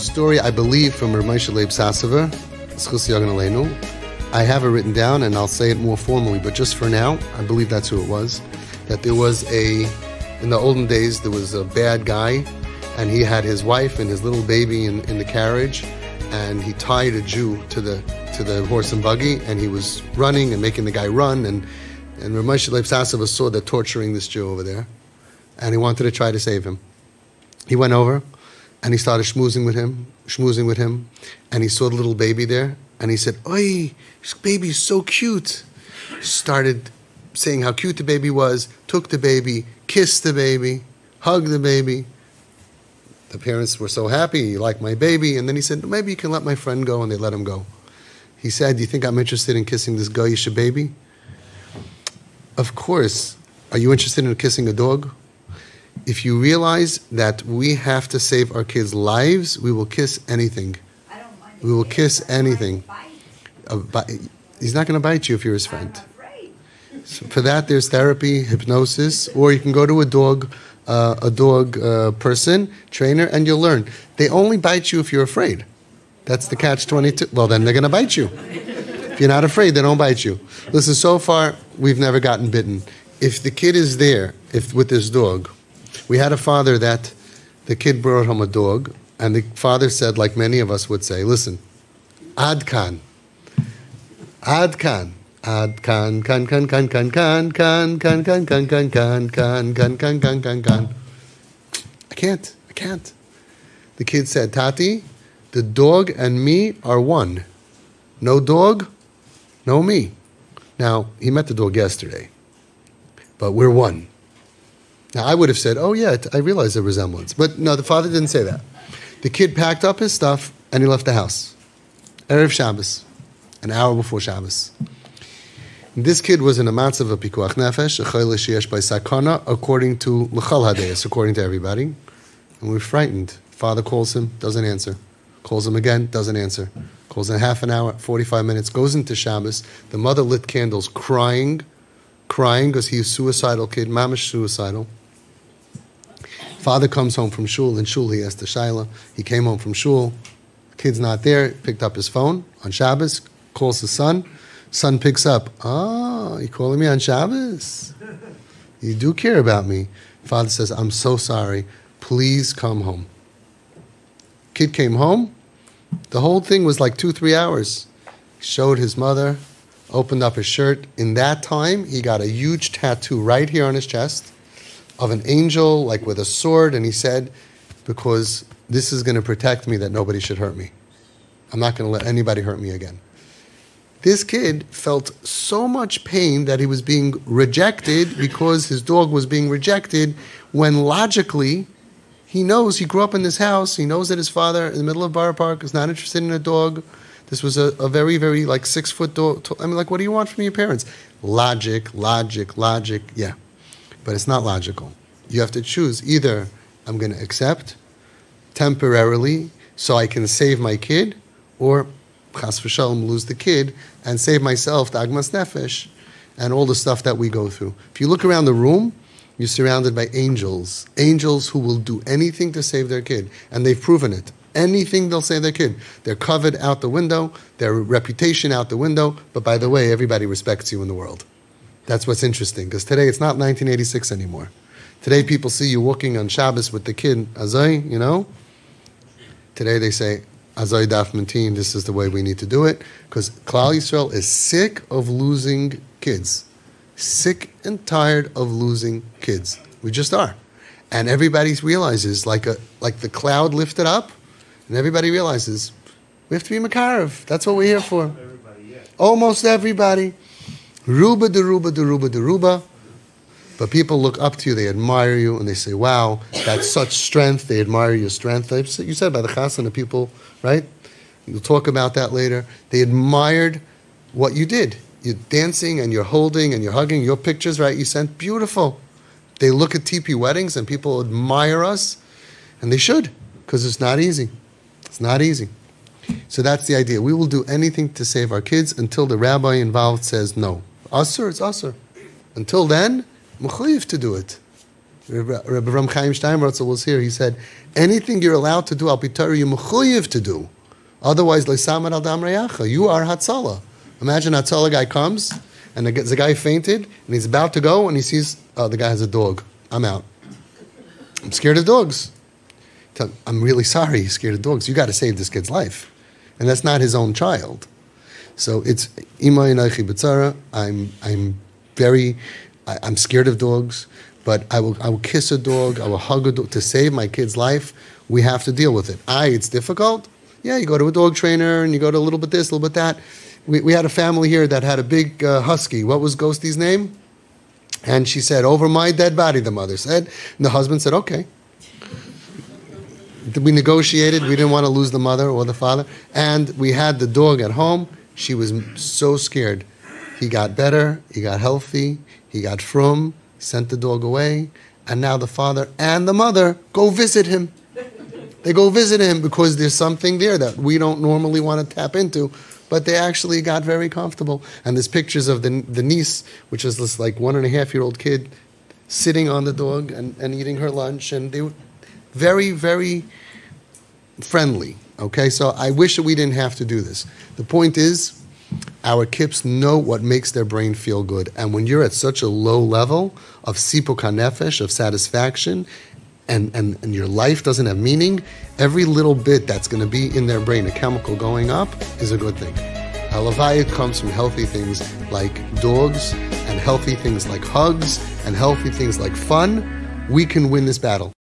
story, I believe, from Rav Moshe Leib Sassover, Schus Yagen Aleinu. I have it written down, and I'll say it more formally, but just for now, I believe that's who it was. That there was in the olden days, there was a bad guy, and he had his wife and his little baby in the carriage, and he tied a Jew to the horse and buggy, and he was running and making the guy run, and Rav Moshe Leib Sassover saw that torturing this Jew over there, and he wanted to try to save him. He went over, and he started schmoozing with him, and he saw the little baby there, and he said, "Oi, this baby's so cute." Started saying how cute the baby was, took the baby, kissed the baby, hugged the baby. The parents were so happy, "You like my baby," and then he said, "Maybe you can let my friend go," and they let him go. He said, "Do you think I'm interested in kissing this goyish baby?" Of course. Are you interested in kissing a dog? If you realize that we have to save our kids' lives, we will kiss anything. I don't mind. We will kiss anything. He's not going to bite you if you're his friend. I'm afraid. So for that, there's therapy, hypnosis, or you can go to a dog person, trainer, and you'll learn. They only bite you if you're afraid. That's the catch-22. Well, then they're going to bite you. If you're not afraid, they don't bite you. Listen, so far, we've never gotten bitten. If the kid is there, with this dog, we had a father that the kid brought home a dog, and the father said, like many of us would say, "Listen, ad kan, ad kan, ad kan, kan, kan, kan, kan, kan, kan, kan, kan, kan, kan, kan, kan, kan, kan, kan, kan, kan." I can't. The kid said, "Tati, the dog and me are one. No dog, no me." Now, he met the dog yesterday, but we're one. Now, I would have said, "Oh, yeah, I realize the resemblance." But no, the father didn't say that. The kid packed up his stuff and he left the house. Erev Shabbos, an hour before Shabbos. This kid was in a matzav of pikuach nefesh, a chayla sheyesh by sakana, according to l'chal hadeyas, according to everybody. And we're frightened. Father calls him, doesn't answer. Calls him again, doesn't answer. Calls in half an hour, 45 minutes, goes into Shabbos. The mother lit candles, crying because he's a suicidal kid, mamish suicidal. Father comes home from shul. In shul, he asked the shaila. He came home from shul. Kid's not there. Picked up his phone on Shabbos. Calls his son. Son picks up. "Ah, you calling me on Shabbos? You do care about me." Father says, "I'm so sorry. Please come home." Kid came home. The whole thing was like 2-3 hours. Showed his mother. Opened up his shirt. In that time, he got a huge tattoo right here on his chest of an angel, like with a sword, and he said, "Because this is going to protect me, that nobody should hurt me. I'm not going to let anybody hurt me again." This kid felt so much pain that he was being rejected because his dog was being rejected, when logically, he knows, he grew up in this house, he knows that his father, in the middle of Borough Park, is not interested in a dog. This was a very, very, 6-foot dog. I mean, what do you want from your parents? Logic, yeah. But it's not logical. You have to choose. Either I'm going to accept temporarily so I can save my kid, or chas v'shalom, lose the kid and save myself, the agmas nefesh, and all the stuff that we go through. If you look around the room, you're surrounded by angels. Angels who will do anything to save their kid. And they've proven it. Anything they'll save their kid. They're covered out the window, their reputation out the window, but by the way, everybody respects you in the world. That's what's interesting, because today it's not 1986 anymore. Today people see you walking on Shabbos with the kid, Azai, you know? Today they say, Azai daf mentin, this is the way we need to do it, because Klal Yisrael is sick of losing kids. Sick and tired of losing kids. We just are. And everybody realizes, like the cloud lifted up, and everybody realizes, we have to be Makarev. That's what we're here for. Everybody, yeah. Almost everybody. Ruba de ruba. But people look up to you, they admire you, and they say, "Wow, that's such strength." They admire your strength. You said by the chassan, the people, right? You'll talk about that later. They admired what you did. You're dancing, and you're holding, and you're hugging. Your pictures, right, you sent, beautiful. They look at TP weddings, and people admire us, and they should, because it's not easy. It's not easy. So that's the idea. We will do anything to save our kids until the rabbi involved says no. Asur, it's asur. Until then, mechuyev to do it. Rabbi Ram Chaim Steinrotzel was here. He said, anything you're allowed to do, al pitari, you're mechuyev to do. Otherwise, leisamad al dam reyacha. You are Hatzalah. Imagine Hatzalah guy comes, and the guy fainted, and he's about to go, and he sees, oh, the guy has a dog. I'm out. I'm scared of dogs. I'm really sorry he's scared of dogs. You got to save this kid's life. And that's not his own child. So it's, I'm scared of dogs, but I will kiss a dog, I will hug a dog. To save my kid's life, we have to deal with it. It's difficult. Yeah, you go to a dog trainer, and you go to a little bit this, a little bit that. We had a family here that had a big husky. What was Ghosty's name? And she said, over my dead body, the mother said. And the husband said, okay. We negotiated. We didn't want to lose the mother or the father. And we had the dog at home. She was so scared. He got better. He got healthy. He got frum. Sent the dog away. And now the father and the mother go visit him. They go visit him because there's something there that we don't normally want to tap into. But they actually got very comfortable. And there's pictures of the niece, which is this like 1.5-year-old kid, sitting on the dog and eating her lunch. And they were very, very friendly. Okay, so I wish that we didn't have to do this. The point is, our kids know what makes their brain feel good. And when you're at such a low level of sipuk hanefesh, of satisfaction, and your life doesn't have meaning, every little bit that's going to be in their brain, a chemical going up, is a good thing. Halavayit comes from healthy things like dogs, and healthy things like hugs, and healthy things like fun. We can win this battle.